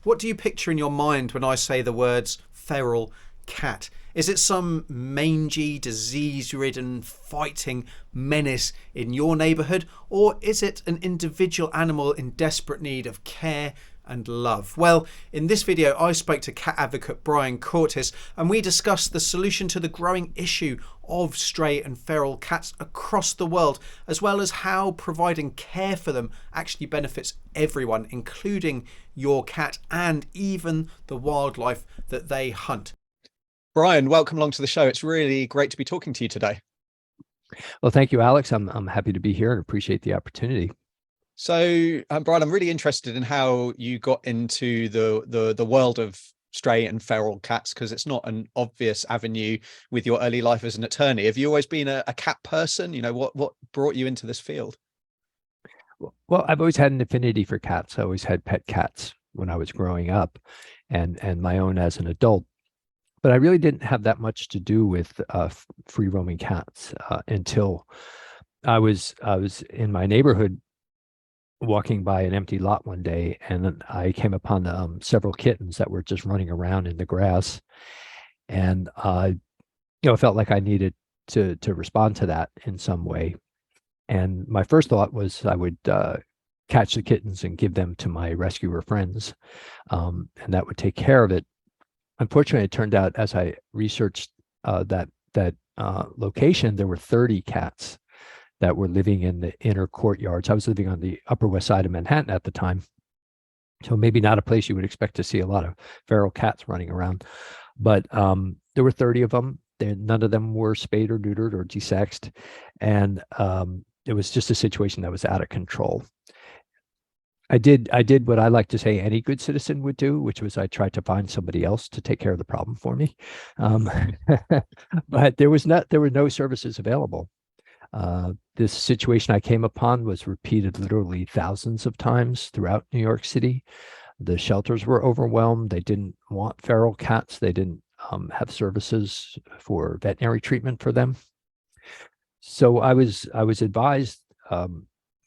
What do you picture in your mind when I say the words feral cat? Is it some mangy, disease-ridden, fighting menace in your neighbourhood? Or is it an individual animal in desperate need of care and love? Well, in this video, I spoke to cat advocate Brian Cortis, and we discussed the solution to the growing issue of stray and feral cats across the world, as well as how providing care for them actually benefits everyone, including your cat and even the wildlife that they hunt. Brian, welcome along to the show. It's really great to be talking to you today. Well, thank you, Alex. I'm happy to be here and appreciate the opportunity. So, Brian, I'm really interested in how you got into the world of stray and feral cats, because it's not an obvious avenue with your early life as an attorney. Have you always been a cat person? You know, what brought you into this field? Well, I've always had an affinity for cats. I always had pet cats when I was growing up, and my own as an adult. But I really didn't have that much to do with free roaming cats until I was in my neighborhood walking by an empty lot one day, and I came upon several kittens that were just running around in the grass, and felt like I needed to respond to that in some way. And my first thought was I would catch the kittens and give them to my rescuer friends, and that would take care of it. Unfortunately, it turned out as I researched that location, there were 30 cats that were living in the inner courtyards. I was living on the Upper West Side of Manhattan at the time, so maybe not a place you would expect to see a lot of feral cats running around. But there were 30 of them. None of them were spayed or neutered or desexed, and it was just a situation that was out of control. I did what I like to say any good citizen would do, which was I tried to find somebody else to take care of the problem for me. But there were no services available. This situation I came upon was repeated literally thousands of times throughout New York City. The shelters were overwhelmed. They didn't want feral cats. They didn't have services for veterinary treatment for them. So I was advised,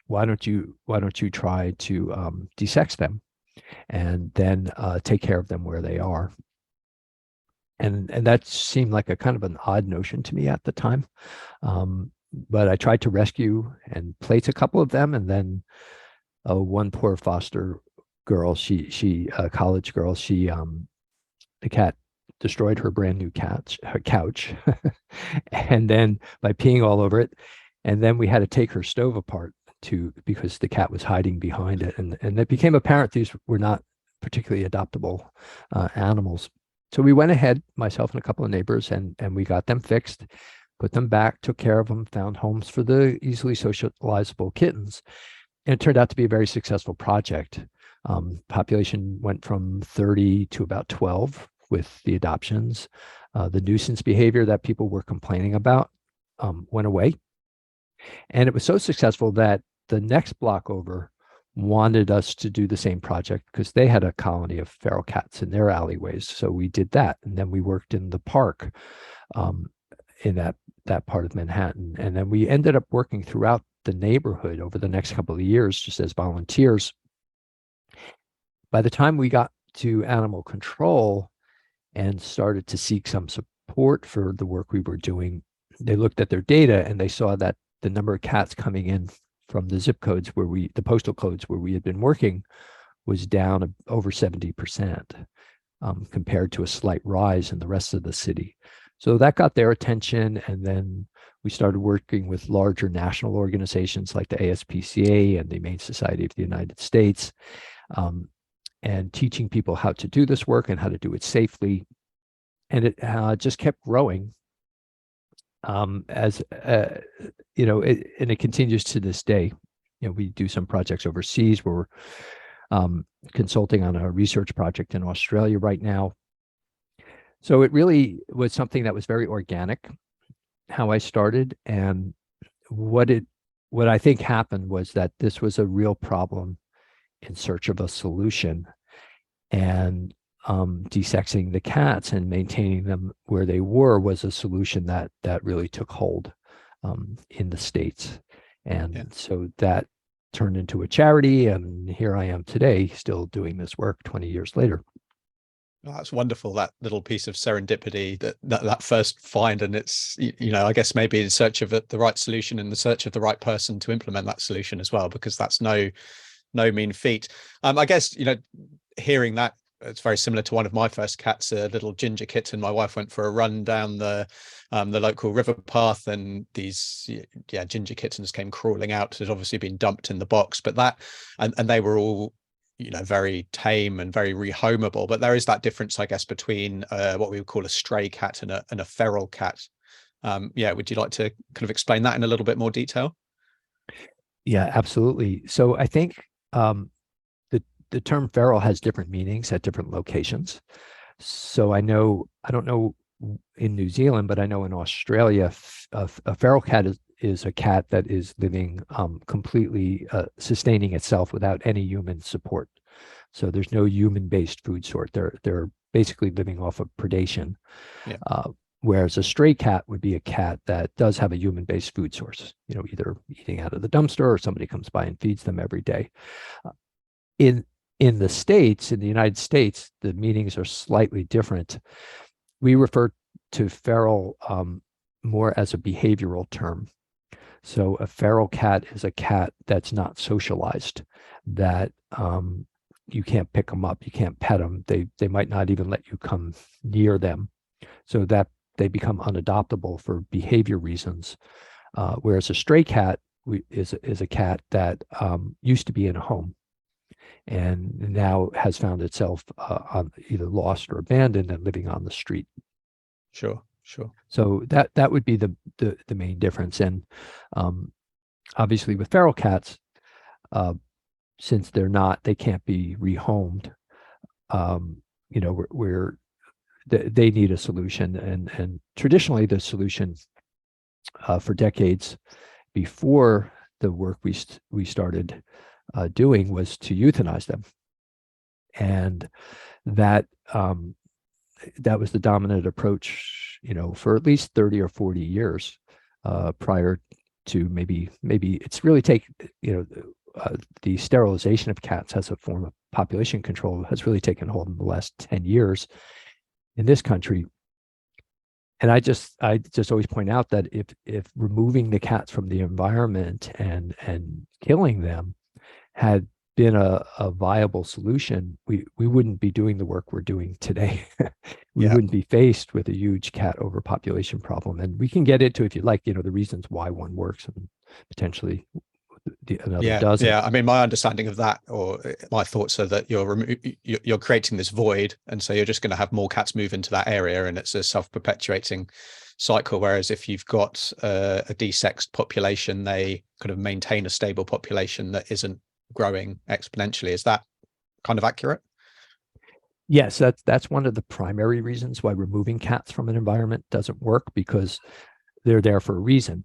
why don't you try to desex them and then take care of them where they are. And that seemed like a kind of an odd notion to me at the time. But I tried to rescue and place a couple of them, and then one poor foster girl, a college girl, the cat destroyed her brand new couch, and then by peeing all over it, and then we had to take her stove apart because the cat was hiding behind it, and it became apparent these were not particularly adoptable animals. So we went ahead, myself and a couple of neighbors, and we got them fixed, put them back, took care of them, found homes for the easily socializable kittens. And it turned out to be a very successful project. Population went from 30 to about 12 with the adoptions. The nuisance behavior that people were complaining about went away. And it was so successful that the next block over wanted us to do the same project because they had a colony of feral cats in their alleyways. So we did that. And then we worked in the park in that part of Manhattan. And then we ended up working throughout the neighborhood over the next couple of years, just as volunteers. By the time we got to animal control and started to seek some support for the work we were doing, they looked at their data and they saw that the number of cats coming in from the zip codes the postal codes where we had been working was down over 70%, compared to a slight rise in the rest of the city. So that got their attention, and then we started working with larger national organizations like the ASPCA and the Humane Society of the United States, and teaching people how to do this work and how to do it safely. And it just kept growing. And it continues to this day. We do some projects overseas where we're consulting on a research project in Australia right now. So it really was something that was very organic, how I started. And what I think happened was that this was a real problem in search of a solution. And desexing the cats and maintaining them where they were was a solution that really took hold in the States. And so that turned into a charity, and here I am today, still doing this work 20 years later. Oh, that's wonderful, that little piece of serendipity, that first find, and it's, you know, I guess maybe in search of the right solution, in the search of the right person to implement that solution as well, because that's no mean feat. I guess, you know, hearing that, it's very similar to one of my first cats, a little ginger kitten. My wife went for a run down the local river path, and these ginger kittens came crawling out. Had obviously been dumped in the box, but that and they were all, you know, very tame and very rehomable. But there is that difference, I guess, between what we would call a stray cat and a feral cat. Would you like to kind of explain that in a little bit more detail? Yeah, absolutely. So I think the term feral has different meanings at different locations. So I don't know in New Zealand, but I know in Australia, a feral cat is a cat that is living completely sustaining itself without any human support. So there's no human-based food source. They're basically living off of predation. Yeah. Whereas a stray cat would be a cat that does have a human-based food source, you know, either eating out of the dumpster or somebody comes by and feeds them every day. In the States, in the United States, the meanings are slightly different. We refer to feral more as a behavioral term. So a feral cat is a cat that's not socialized, that you can't pick them up, you can't pet them, they might not even let you come near them, so that they become unadoptable for behavior reasons. Whereas a stray cat is a cat that used to be in a home and now has found itself on either lost or abandoned and living on the street. Sure. So that would be the main difference. And obviously with feral cats, since they can't be rehomed, you know, they need a solution. And traditionally the solution for decades before the work we started doing was to euthanize them. And that was the dominant approach, you know, for at least 30 or 40 years prior to maybe it's really the sterilization of cats as a form of population control has really taken hold in the last 10 years in this country. And I just always point out that if removing the cats from the environment and killing them had been a viable solution, we wouldn't be doing the work we're doing today. We wouldn't be faced with a huge cat overpopulation problem. And we can get into, if you like, you know, the reasons why one works and potentially another doesn't. Yeah, I mean, my understanding of that, or my thoughts are that you're creating this void, and so you're just going to have more cats move into that area, and it's a self-perpetuating cycle. Whereas if you've got a desexed population, they kind of maintain a stable population that isn't growing exponentially. Is that kind of accurate? Yes, that's one of the primary reasons why removing cats from an environment doesn't work, because they're there for a reason.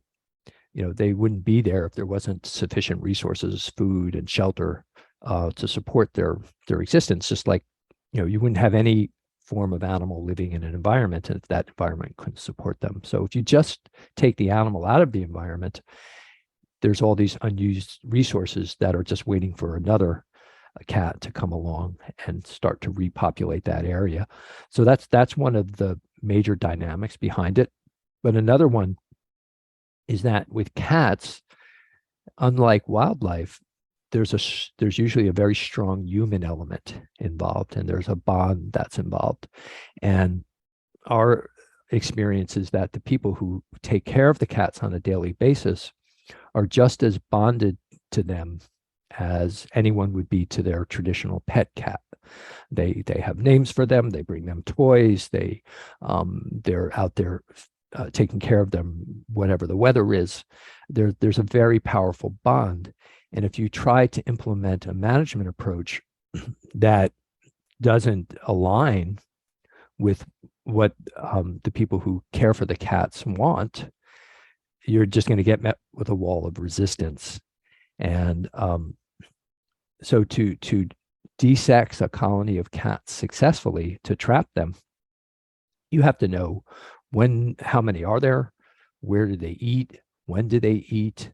You know, they wouldn't be there if there wasn't sufficient resources, food and shelter to support their existence. Just like, you know, you wouldn't have any form of animal living in an environment if that environment couldn't support them. So if you just take the animal out of the environment, there's all these unused resources that are just waiting for another cat to come along and start to repopulate that area. So that's one of the major dynamics behind it. But another one is that with cats, unlike wildlife, there's usually a very strong human element involved, and there's a bond that's involved. And our experience is that the people who take care of the cats on a daily basis are just as bonded to them as anyone would be to their traditional pet cat. They have names for them, they bring them toys, they're out there taking care of them whatever the weather is. There's a very powerful bond. And if you try to implement a management approach that doesn't align with what the people who care for the cats want, you're just going to get met with a wall of resistance. And so to desex a colony of cats successfully, to trap them, you have to know how many are there, where do they eat, when do they eat,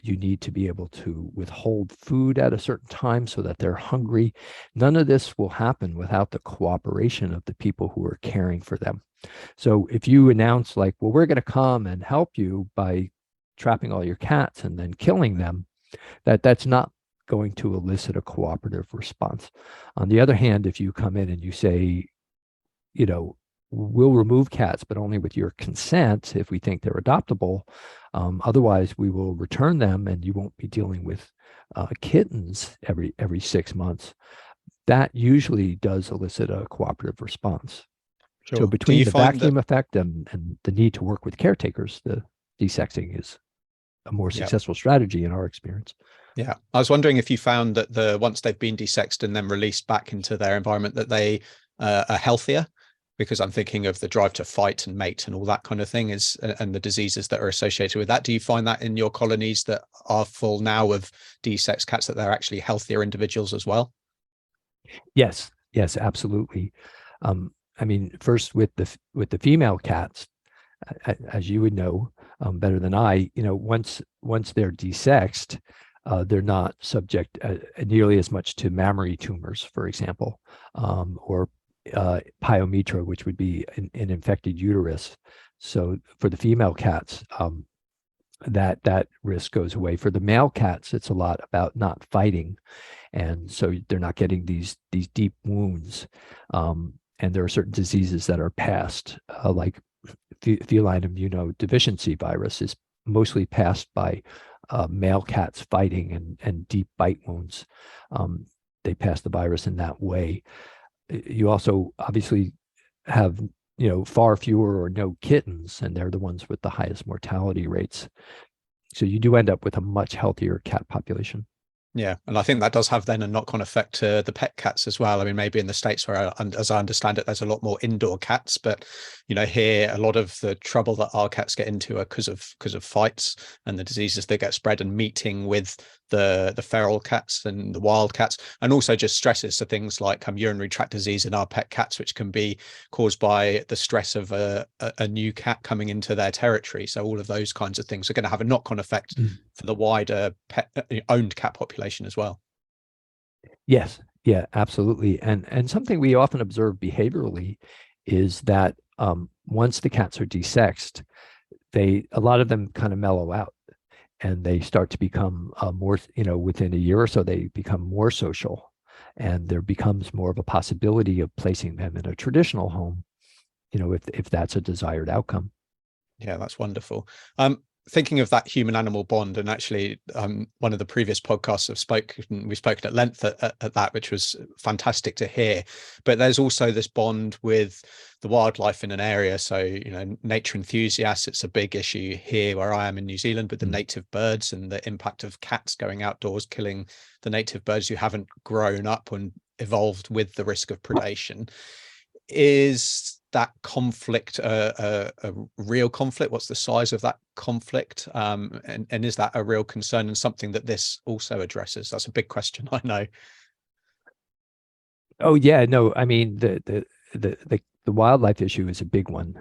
You need to be able to withhold food at a certain time so that they're hungry. None of this will happen without the cooperation of the people who are caring for them. So if you announce like, well, we're going to come and help you by trapping all your cats and then killing them, that's not going to elicit a cooperative response. On the other hand, if you come in and you say, you know, we'll remove cats, but only with your consent if we think they're adoptable. Otherwise, we will return them, and you won't be dealing with kittens every 6 months. That usually does elicit a cooperative response. Sure. So between the vacuum effect and the need to work with caretakers, the desexing is a more successful strategy in our experience. Yeah, I was wondering if you found that once they've been desexed and then released back into their environment, that they are healthier, because I'm thinking of the drive to fight and mate and all that kind of thing and the diseases that are associated with that. Do you find that in your colonies that are full now of desexed cats, that they're actually healthier individuals as well? Yes, absolutely. I mean, first with the female cats, as you would know better than I, once they're desexed, they're not subject nearly as much to mammary tumors, for example, or pyometra, which would be an infected uterus. So for the female cats, that risk goes away. For the male cats, it's a lot about not fighting, and so they're not getting these deep wounds. And there are certain diseases that are passed, like feline immunodeficiency virus is mostly passed by male cats fighting and deep bite wounds. They pass the virus in that way. You also obviously have far fewer or no kittens, and they're the ones with the highest mortality rates. So you do end up with a much healthier cat population. Yeah, and I think that does have then a knock-on effect to the pet cats as well. I mean, maybe in the States where, as I understand it, there's a lot more indoor cats, but here a lot of the trouble that our cats get into are because of fights and the diseases that get spread, and meeting with the feral cats and the wild cats, and also just stresses to things like urinary tract disease in our pet cats, which can be caused by the stress of a new cat coming into their territory. So all of those kinds of things are going to have a knock-on effect for the wider pet owned cat population as well. Yes, yeah, absolutely. And something we often observe behaviorally is that once the cats are desexed, a lot of them kind of mellow out, and they start to become more, within a year or so, they become more social, and there becomes more of a possibility of placing them in a traditional home, if that's a desired outcome. Yeah, that's wonderful. Thinking of that human animal bond, and actually one of the previous podcasts we've spoken at length at that, which was fantastic to hear. But there's also this bond with the wildlife in an area. So nature enthusiasts, it's a big issue here where I am in New Zealand with the native birds and the impact of cats going outdoors killing the native birds who haven't grown up and evolved with the risk of predation. Is that conflict a real conflict? What's the size of that conflict? And is that a real concern and something that this also addresses? That's a big question, I know. Oh yeah, no, I mean the wildlife issue is a big one.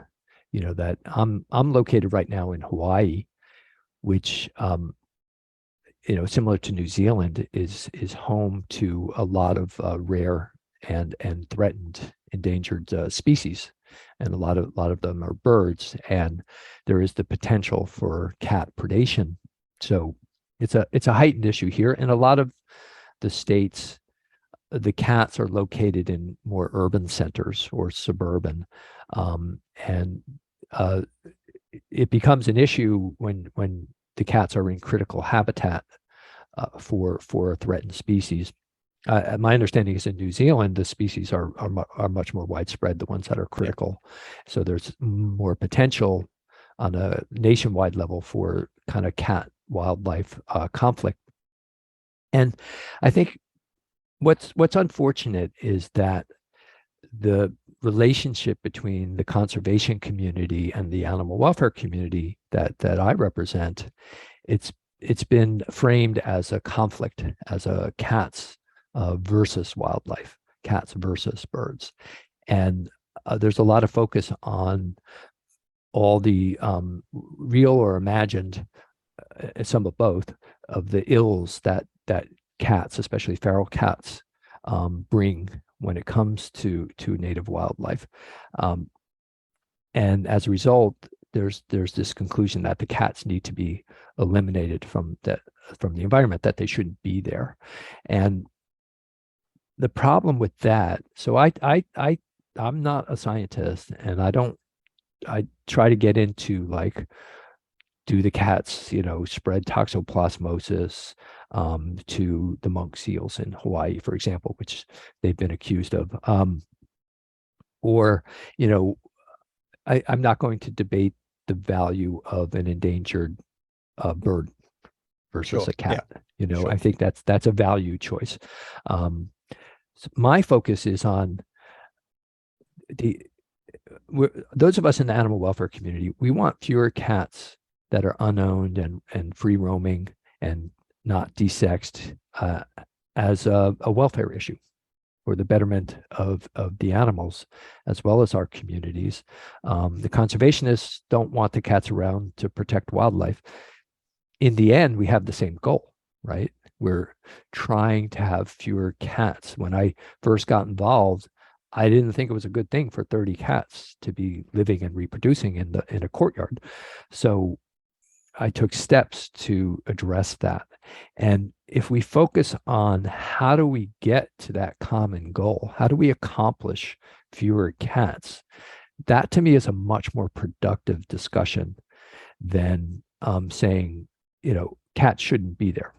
That I'm located right now in Hawaii, which similar to New Zealand is home to a lot of rare and threatened endangered species, and a lot of them are birds, and there is the potential for cat predation. So it's a heightened issue here. In a lot of the states, the cats are located in more urban centers or suburban, and it becomes an issue when the cats are in critical habitat for a threatened species. My understanding is in New Zealand, the species are much more widespread, the ones that are critical. So there's more potential on a nationwide level for kind of cat wildlife conflict. And I think what's unfortunate is that the relationship between the conservation community and the animal welfare community that I represent, it's been framed as a conflict, as a cats versus wildlife, cats versus birds. And there's a lot of focus on all the real or imagined some of both, of the ills that cats, especially feral cats, bring when it comes to native wildlife. And as a result, there's this conclusion that the cats need to be eliminated from the environment, that they shouldn't be there. And the problem with that, so I'm not a scientist, and I try to get into like, do the cats, spread toxoplasmosis to the monk seals in Hawaii, for example, which they've been accused of. Or, I'm not going to debate the value of an endangered bird versus Sure. a cat. Sure. I think that's a value choice. So my focus is on those of us in the animal welfare community. We want fewer cats that are unowned and free roaming and not desexed as a welfare issue for the betterment of the animals as well as our communities. The conservationists don't want the cats around to protect wildlife. In the end, we have the same goal, right? We're trying to have fewer cats. When I first got involved, I didn't think it was a good thing for 30 cats to be living and reproducing in a courtyard. So I took steps to address that. And if we focus on how do we get to that common goal, how do we accomplish fewer cats, that to me is a much more productive discussion than saying, cats shouldn't be there.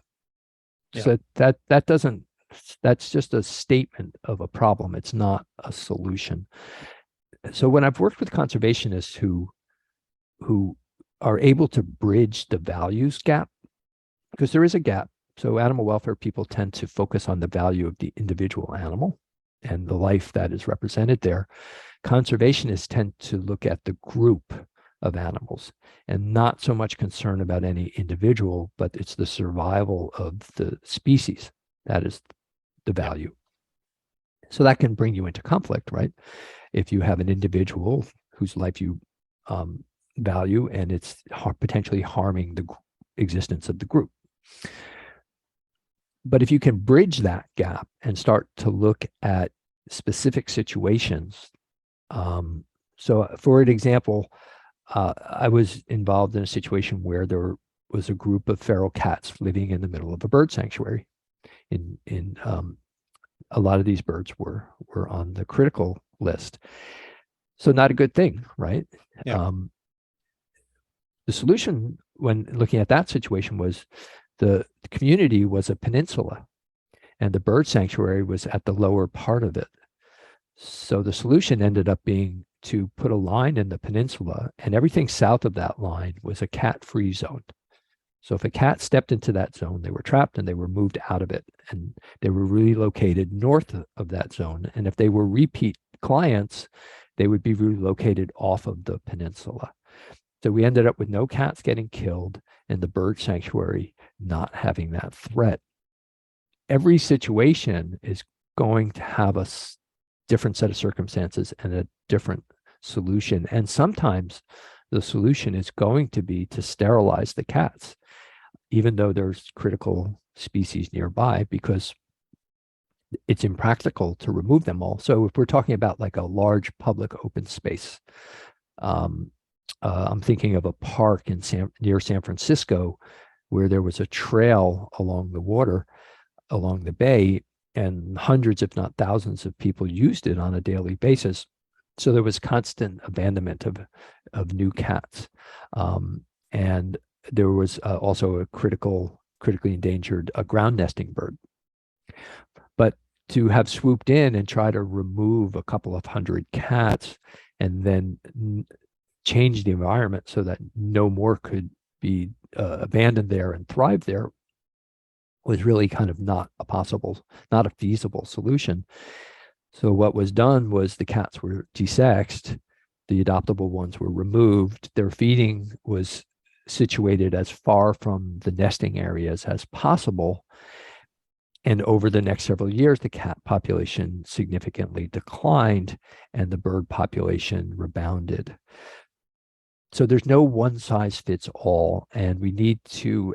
Yeah. So that doesn't, that's just a statement of a problem. It's not a solution. So when I've worked with conservationists who are able to bridge the values gap, because there is a gap. So animal welfare people tend to focus on the value of the individual animal and the life that is represented there. Conservationists tend to look at the group of animals and not so much concern about any individual, but it's the survival of the species that is the value. So that can bring you into conflict, right? If you have an individual whose life you value and it's potentially harming the existence of the group. But if you can bridge that gap and start to look at specific situations, so for an example, I was involved in a situation where there was a group of feral cats living in the middle of a bird sanctuary. A lot of these birds were on the critical list. So not a good thing, right? Yeah. The solution when looking at that situation was the community was a peninsula and the bird sanctuary was at the lower part of it. So the solution ended up being to put a line in the peninsula, and everything south of that line was a cat-free zone. So if a cat stepped into that zone, they were trapped and they were moved out of it, and they were relocated north of that zone. And if they were repeat clients, they would be relocated off of the peninsula. So we ended up with no cats getting killed and the bird sanctuary not having that threat. Every situation is going to have a different set of circumstances and a different solution. And sometimes the solution is going to be to sterilize the cats, even though there's critical species nearby, because it's impractical to remove them all. So if we're talking about like a large public open space, I'm thinking of a park near San Francisco where there was a trail along the water, along the bay, and hundreds, if not thousands of people used it on a daily basis. So there was constant abandonment of new cats. And there was also a critically endangered ground nesting bird. But to have swooped in and try to remove a couple of hundred cats and then change the environment so that no more could be abandoned there and thrive there was really kind of not a feasible solution. So what was done was the cats were desexed, the adoptable ones were removed, their feeding was situated as far from the nesting areas as possible. And over the next several years, the cat population significantly declined and the bird population rebounded. So there's no one size fits all, and we need to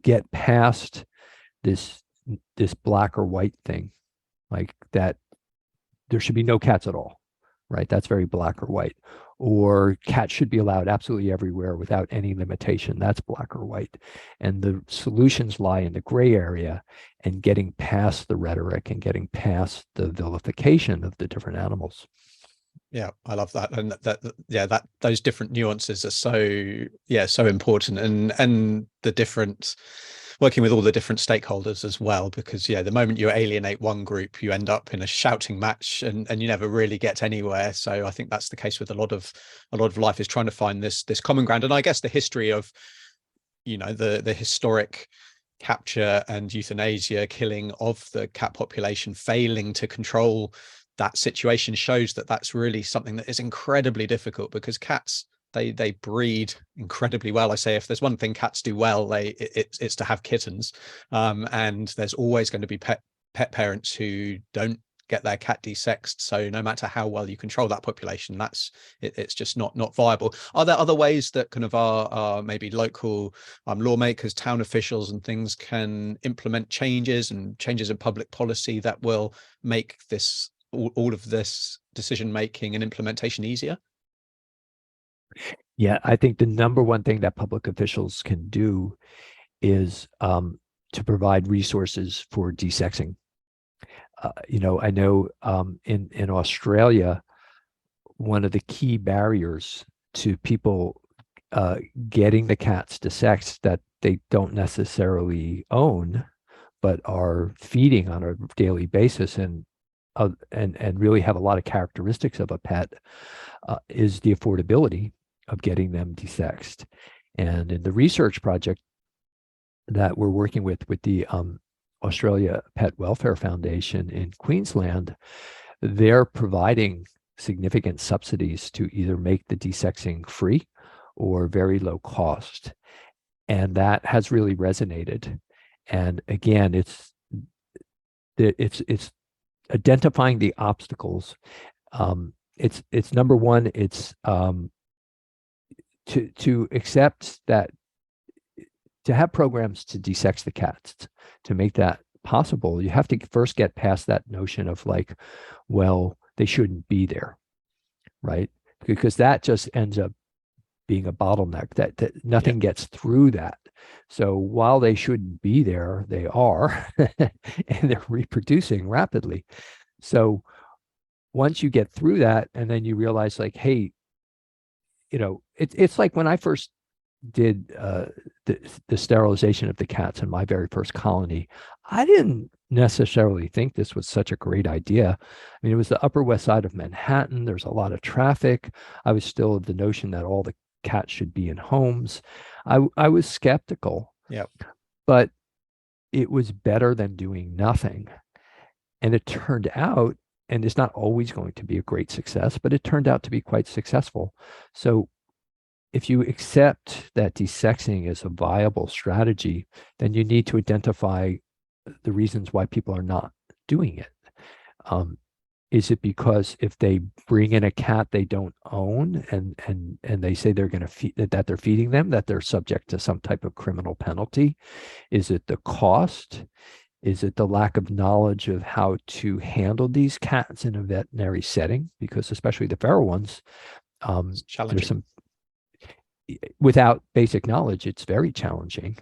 get past this black or white thing, like that there should be no cats at all, right? That's very black or white. Or cats should be allowed absolutely everywhere without any limitation. That's black or white. And the solutions lie in the gray area and getting past the rhetoric and getting past the vilification of the different animals. Yeah, I love that. And that those different nuances are so important, and the different, working with all the different stakeholders as well, because the moment you alienate one group, you end up in a shouting match, and you never really get anywhere. So I think that's the case with a lot of life, is trying to find this common ground. And I guess the history of the historic capture and euthanasia, killing of the cat population, failing to control that situation, shows that that's really something that is incredibly difficult, because cats, they breed incredibly well. I say, if there's one thing cats do well, it's to have kittens, and there's always going to be pet parents who don't get their cat desexed. So no matter how well you control that population, it's just not viable. Are there other ways that kind of our maybe local lawmakers, town officials and things can implement changes in public policy that will make this all of this decision making and implementation easier? Yeah, I think the number one thing that public officials can do is to provide resources for desexing. I know in Australia, one of the key barriers to people getting the cats desexed that they don't necessarily own, but are feeding on a daily basis and really have a lot of characteristics of a pet, is the affordability of getting them desexed. And in the research project that we're working with the Australia Pet Welfare Foundation in Queensland, they're providing significant subsidies to either make the desexing free or very low cost. And that has really resonated. And again, it's identifying the obstacles. It's number one, it's to accept that, to have programs to desex the cats, to make that possible, you have to first get past that notion of like, well, they shouldn't be there, right? Because that just ends up being a bottleneck, that nothing gets through that. So while they shouldn't be there, they are, and they're reproducing rapidly. So once you get through that, and then you realize like, hey, it's like when I first did the sterilization of the cats in my very first colony, I didn't necessarily think this was such a great idea. I mean, it was the Upper West Side of Manhattan. There's a lot of traffic. I was still of the notion that all the cats should be in homes. I was skeptical. Yeah. But it was better than doing nothing. And it turned out, and it's not always going to be a great success, but it turned out to be quite successful. So if you accept that desexing is a viable strategy, then you need to identify the reasons why people are not doing it. Is it because if they bring in a cat they don't own and they say they're going to feed, that they're feeding them, that they're subject to some type of criminal penalty? Is it the cost? Is it the lack of knowledge of how to handle these cats in a veterinary setting? Because especially the feral ones, there's some, without basic knowledge, it's very challenging.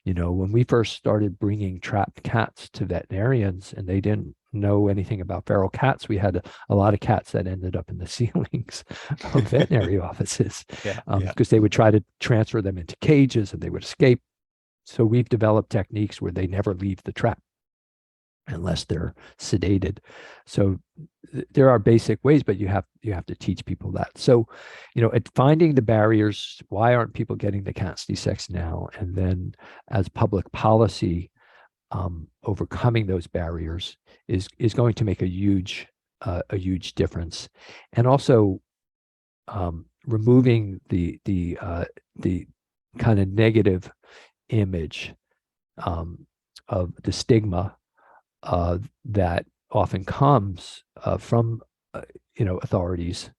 When we first started bringing trapped cats to veterinarians and they didn't know anything about feral cats, we had a lot of cats that ended up in the ceilings of veterinary offices because they would try to transfer them into cages and they would escape. So we've developed techniques where they never leave the trap unless they're sedated. So there are basic ways, but you have to teach people that. So, at finding the barriers, why aren't people getting the cats desexed now? And then as public policy, overcoming those barriers is going to make a huge difference. And also removing the kind of negative image of the stigma that often comes from authorities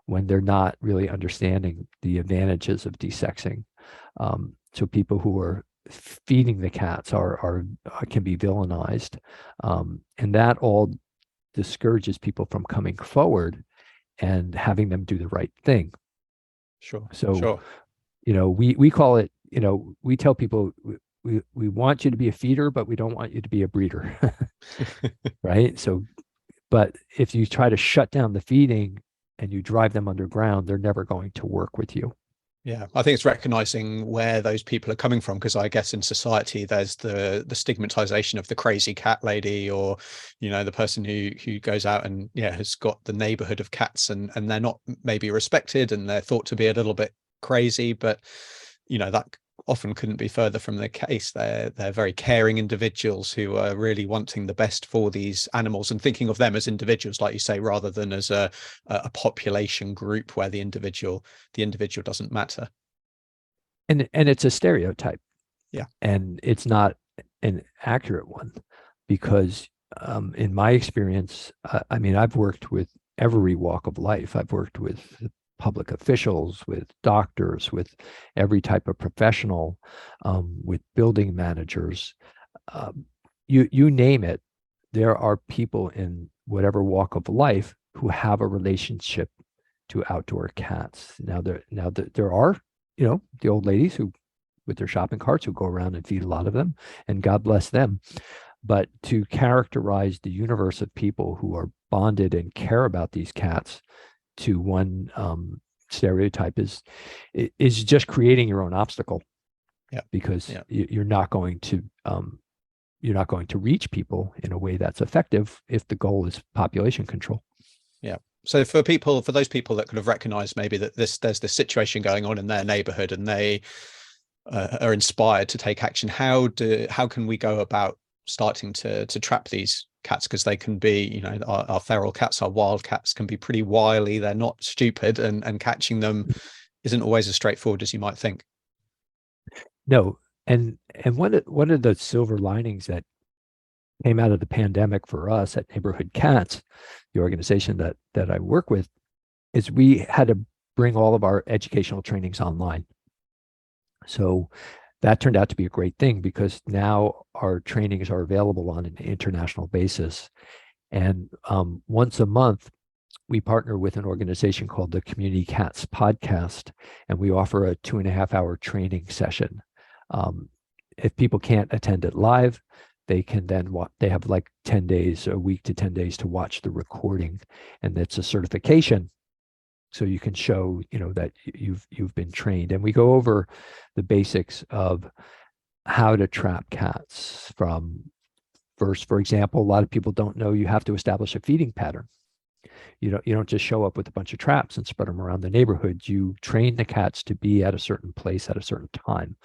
when they're not really understanding the advantages of desexing. So people who are feeding the cats are can be villainized, and that all discourages people from coming forward and having them do the right thing. Sure. So, Sure. we call it, we tell people we want you to be a feeder, but we don't want you to be a breeder. Right. So, but if you try to shut down the feeding and you drive them underground, they're never going to work with you. Yeah, I think it's recognizing where those people are coming from, because I guess in society there's the stigmatization of the crazy cat lady, or the person who goes out and has got the neighborhood of cats, and they're not maybe respected, and they're thought to be a little bit crazy, but that often couldn't be further from the case. They're very caring individuals who are really wanting the best for these animals and thinking of them as individuals, like you say, rather than as a population group where the individual doesn't matter. And it's a stereotype. Yeah. And it's not an accurate one, because in my experience, I mean, I've worked with every walk of life. I've worked with public officials, with doctors, with every type of professional, with building managers, you name it. There are people in whatever walk of life who have a relationship to outdoor cats. Now there are, the old ladies who, with their shopping carts, who go around and feed a lot of them, and God bless them. But to characterize the universe of people who are bonded and care about these cats to one stereotype is just creating your own obstacle. Yeah. Because you're not going to reach people in a way that's effective if the goal is population control. Yeah. So for those people that could have recognized maybe that there's this situation going on in their neighborhood, and they are inspired to take action, how can we go about starting to trap these cats? Because they can be, our feral cats, our wild cats, can be pretty wily. They're not stupid, and catching them isn't always as straightforward as you might think. No, and one of the silver linings that came out of the pandemic for us at Neighborhood Cats, the organization that I work with, is we had to bring all of our educational trainings online. So that turned out to be a great thing, because now our trainings are available on an international basis. And once a month, we partner with an organization called the Community Cats Podcast, and we offer a 2.5-hour training session. If people can't attend it live, they can then they have like 10 days, a week to 10 days to watch the recording, and it's a certification. So you can show, that you've been trained. And we go over the basics of how to trap cats. From first, for example, a lot of people don't know you have to establish a feeding pattern. You don't just show up with a bunch of traps and spread them around the neighborhood. You train the cats to be at a certain place at a certain time.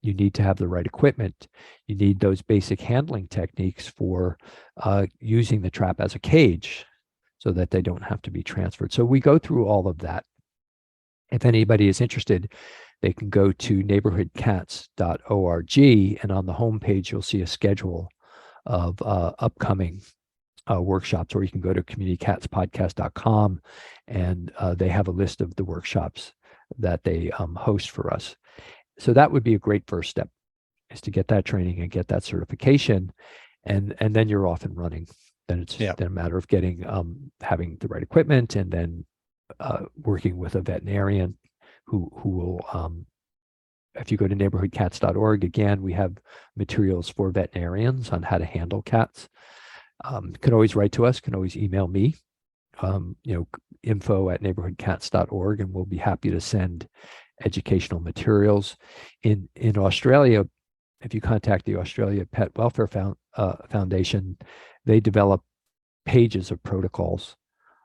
You need to have the right equipment. You need those basic handling techniques for using the trap as a cage, so that they don't have to be transferred. So we go through all of that. If anybody is interested, they can go to neighborhoodcats.org, and on the homepage, you'll see a schedule of upcoming workshops, or you can go to communitycatspodcast.com, and they have a list of the workshops that they host for us. So that would be a great first step, is to get that training and get that certification, and then you're off and running. Then it's then a matter of getting having the right equipment, and then working with a veterinarian who will, if you go to neighborhoodcats.org, again, we have materials for veterinarians on how to handle cats. You can always write to us, can always email me, info@neighborhoodcats.org, and we'll be happy to send educational materials. In Australia, if you contact the Australia Pet Welfare Foundation, they develop pages of protocols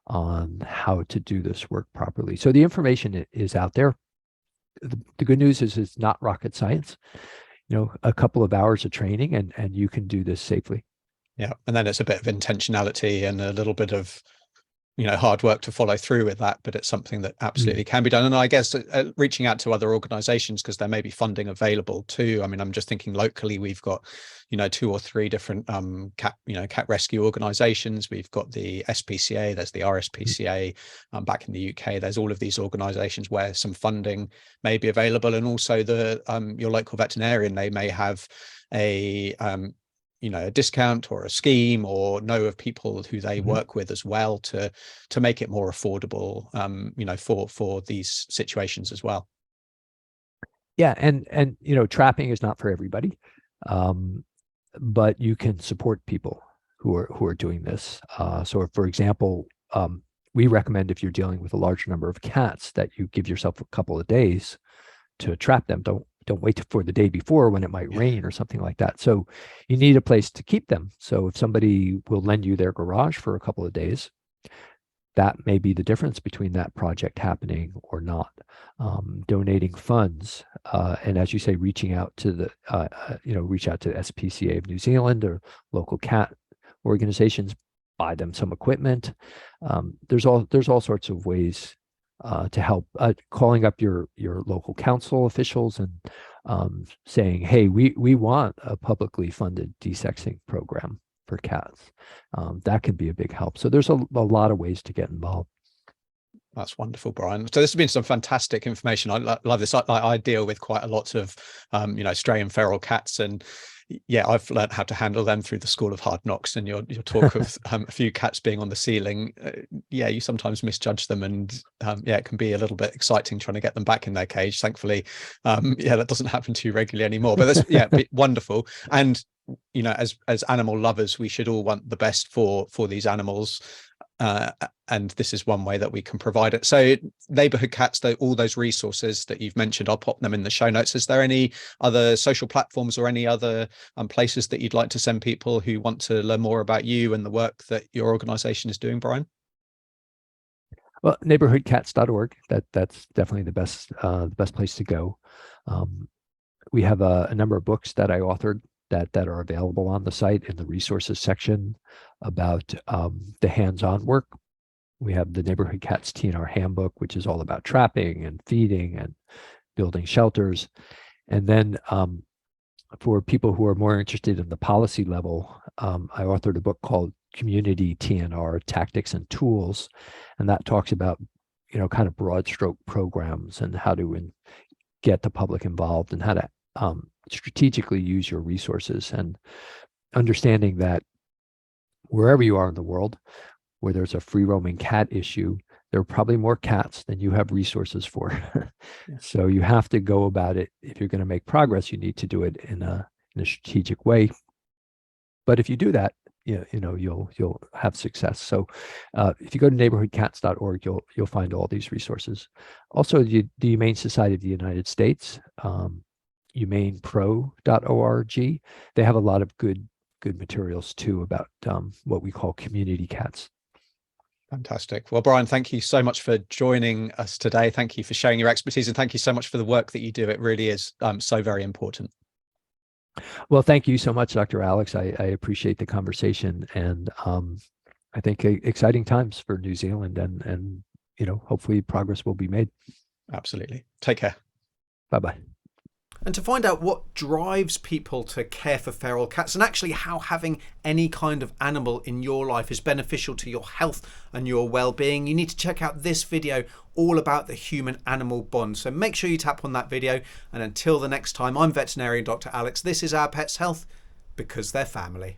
on how to do this work properly. So the information is out there. The good news is it's not rocket science. A couple of hours of training, and you can do this safely. Yeah, and then it's a bit of intentionality and a little bit of hard work to follow through with that, but it's something that absolutely can be done. And I guess reaching out to other organizations, because there may be funding available too. I mean, I'm just thinking locally, we've got 2 or 3 different cat rescue organizations. We've got the SPCA, there's the RSPCA. Back in the UK, there's all of these organizations where some funding may be available, and also the your local veterinarian, they may have a a discount or a scheme, or know of people who they work with as well, to make it more affordable for these situations as well. Yeah, and trapping is not for everybody, but you can support people who are doing this. So for example, we recommend, if you're dealing with a large number of cats, that you give yourself a couple of days to trap them. Don't wait for the day before when it might rain or something like that. So you need a place to keep them. So if somebody will lend you their garage for a couple of days, that may be the difference between that project happening or not. Donating funds, and as you say, reaching out to the reach out to SPCA of New Zealand or local cat organizations, buy them some equipment. There's all sorts of ways to help. Calling up your local council officials and saying, hey, we want a publicly funded desexing program for cats. That can be a big help. So there's a lot of ways to get involved. That's wonderful, Brian. So this has been some fantastic information. I love this. I deal with quite a lot of stray and feral cats, and yeah, I've learned how to handle them through the School of Hard Knocks. And your talk of a few cats being on the ceiling, you sometimes misjudge them, and it can be a little bit exciting trying to get them back in their cage. Thankfully, that doesn't happen too regularly anymore. But that's wonderful. And as animal lovers, we should all want the best for these animals. And this is one way that we can provide it. So neighborhood cats, all those resources that you've mentioned, I'll pop them in the show notes. Is there any other social platforms or any other places that you'd like to send people who want to learn more about you and the work that your organization is doing, Brian? Well, neighborhoodcats.org, that's definitely the best place to go. We have a number of books that I authored that are available on the site in the resources section about the hands-on work. We have the Neighborhood Cats TNR Handbook, which is all about trapping and feeding and building shelters. And then for people who are more interested in the policy level, I authored a book called Community TNR Tactics and Tools. And that talks about, kind of broad stroke programs and how to get the public involved and how to strategically use your resources, and understanding that wherever you are in the world where there's a free roaming cat issue, there are probably more cats than you have resources for. So you have to go about it. If you're going to make progress, you need to do it in a strategic way. But if you do that, you'll have success. So if you go to neighborhoodcats.org, you'll find all these resources. Also, the Humane Society of the United States, humanepro.org. They have a lot of good materials too about what we call community cats. Fantastic. Well, Brian, thank you so much for joining us today. Thank you for sharing your expertise, and thank you so much for the work that you do. It really is so very important. Well, thank you so much, Dr. Alex. I appreciate the conversation, and I think exciting times for New Zealand, and hopefully progress will be made. Absolutely. Take care. Bye-bye. And to find out what drives people to care for feral cats, and actually how having any kind of animal in your life is beneficial to your health and your well-being, you need to check out this video all about the human-animal bond. So make sure you tap on that video. And until the next time, I'm veterinarian Dr. Alex. This is Our Pets Health, because they're family.